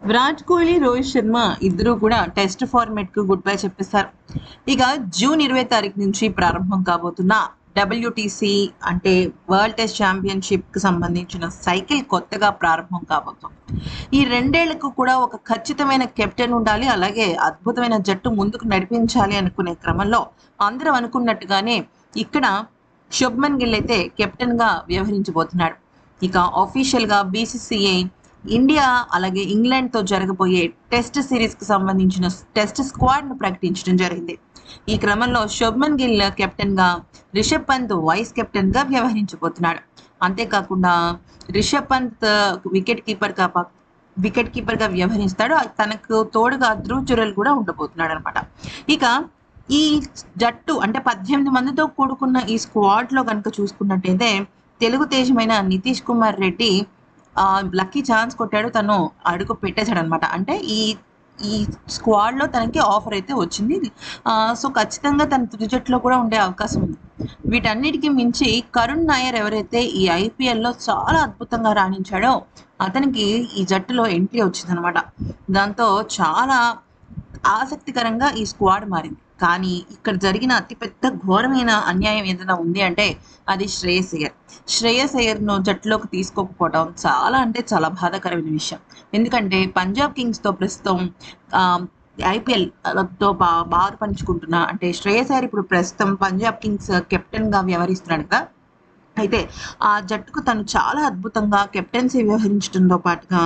విరాట్ కోహ్లీ, రోహిత్ శర్మ ఇద్దరు కూడా test format కు గుడ్ బై చెప్పేశారు. ఇక జూన్ 20 తారీఖు నుంచి ప్రారంభం కాబోతున్న డబ్ల్యూటీసీ అంటే వరల్డ్ టెస్ట్ ఛాంపియన్షిప్ కి సంబంధించిన సైకిల్ కొత్తగా ప్రారంభం కాబోతుంది. ఈ రెండేళ్లకు కూడా ఒక ఖచ్చితమైన కెప్టెన్ ఉండాలి, అలాగే అద్భుతమైన జట్టు ముందుకు నడిపించాలి అనుకునే క్రమంలో అందరూ అనుకున్నట్టుగానే ఇక్కడ శుభ్మన్ గిల్ అయితే కెప్టెన్ గా వ్యవహరించబోతున్నాడు. ఇక ఆఫీషియల్ గా బీసీసీఐ ఇండియా అలాగే ఇంగ్లాండ్ తో జరగబోయే టెస్ట్ సిరీస్ కి సంబంధించిన టెస్ట్ స్క్వాడ్ ను ప్రకటించడం జరిగింది. ఈ క్రమంలో శుభ్మన్ గిల్ కెప్టెన్ గా, రిషబ్ పంత్ వైస్ కెప్టెన్ గా వ్యవహరించబోతున్నాడు. అంతేకాకుండా రిషబ్ పంత్ వికెట్ కీపర్ గా వ్యవహరిస్తాడు. తనకు తోడుగా ధ్రువ్ జురెల్ కూడా ఉండబోతున్నాడు అనమాట. ఇక ఈ జట్టు అంటే 18 మందితో కూడుకున్న ఈ స్క్వాడ్ లో కనుక చూసుకున్నట్టయితే తెలుగు తేజమైన నితీష్ కుమార్ రెడ్డి లక్కీ ఛాన్స్ కొట్టాడు, తను అడుగు పెట్టేశాడు అనమాట. అంటే ఈ ఈ స్క్వాడ్ లో తనకి ఆఫర్ అయితే వచ్చింది. సో ఖచ్చితంగా తన తుది జట్టులో కూడా ఉండే అవకాశం ఉంది. వీటన్నిటికీ మించి కరుణ్ నాయర్ ఎవరైతే ఈ ఐపీఎల్లో చాలా అద్భుతంగా రాణించాడో అతనికి ఈ జట్టులో ఎంట్రీ వచ్చిందనమాట. దాంతో చాలా ఆసక్తికరంగా ఈ స్క్వాడ్ మారింది. కానీ ఇక్కడ జరిగిన అతిపెద్ద ఘోరమైన అన్యాయం ఏదైనా ఉంది అంటే అది శ్రేయస్ అయ్యర్ను జట్టులోకి తీసుకోకపోవడం చాలా అంటే చాలా బాధాకరమైన విషయం. ఎందుకంటే పంజాబ్ కింగ్స్తో ప్రస్తుతం ఐపీఎల్ తో బాధ పంచుకుంటున్న అంటే శ్రేయస్ అయ్యర్ ఇప్పుడు ప్రస్తుతం పంజాబ్ కింగ్స్ కెప్టెన్గా వ్యవహరిస్తున్నాడు కదా. అయితే ఆ జట్టుకు తను చాలా అద్భుతంగా కెప్టెన్సీ వ్యవహరించడంతో పాటుగా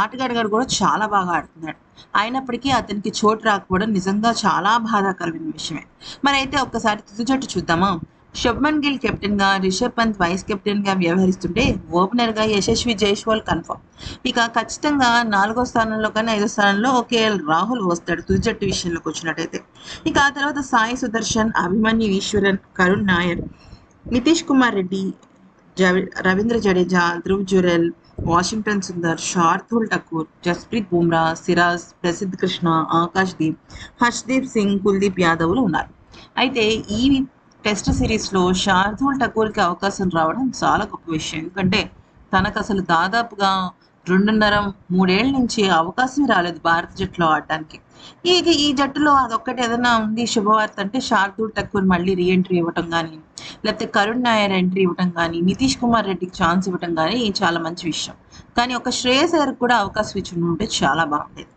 ఆటగాడుగా కూడా చాలా బాగా ఆడుతున్నాడు. అయినప్పటికీ అతనికి చోటు రాకపోవడం నిజంగా చాలా బాధాకరమైన విషయమే. మరి అయితే ఒక్కసారి తుది జట్టు చూద్దామా. శుభ్మన్ గిల్ కెప్టెన్ గా, రిషబ్ పంత్ వైస్ కెప్టెన్ గా వ్యవహరిస్తుంటే ఓపెనర్ గా యశస్వి జైస్వాల్ కన్ఫర్మ్. ఇక ఖచ్చితంగా 4వ స్థానంలో కానీ 5వ స్థానంలో కేఎల్ రాహుల్ వస్తాడు తుది జట్టు విషయంలోకి వచ్చినట్టయితే. ఇక ఆ తర్వాత సాయి సుదర్శన్, అభిమన్యు ఈశ్వరన్, కరుణ్ నాయర్, నితీష్ కుమార్ రెడ్డి, రవీంద్ర జడేజా, ధ్రువ్ జురెల్, వాషింగ్టన్ సుందర్, శార్దూల్ ఠాకూర్, జస్ప్రీత్ బుమ్రా, సిరాజ్, ప్రసిద్ధ్ కృష్ణ, ఆకాష్ దీప్, హర్షదీప్ సింగ్, కుల్దీప్ యాదవ్లు ఉన్నారు. అయితే ఈ టెస్ట్ సిరీస్లో శార్దూల్ ఠాకూర్కి అవకాశం రావడం చాలా గొప్ప విషయం. ఎందుకంటే తనకు అసలు దాదాపుగా 2.5-3 ఏళ్ల నుంచి అవకాశమే రాలేదు భారత జట్టులో ఆడటానికి. ఈ జట్టులో అదొక్కటి ఏదైనా ఉంది శుభవార్త అంటే శార్దూల్ ఠాకూర్ మళ్ళీ రీఎంట్రీ ఇవ్వటం కానీ, లేకపోతే కరుణ్ నాయర్ ఎంట్రీ ఇవ్వటం కానీ, నితీష్ కుమార్ రెడ్డికి ఛాన్స్ ఇవ్వటం కానీ చాలా మంచి విషయం. కానీ ఒక శ్రేయస్ అయ్యర్ కూడా అవకాశం ఇచ్చి ఉంటే చాలా బాగుండేది.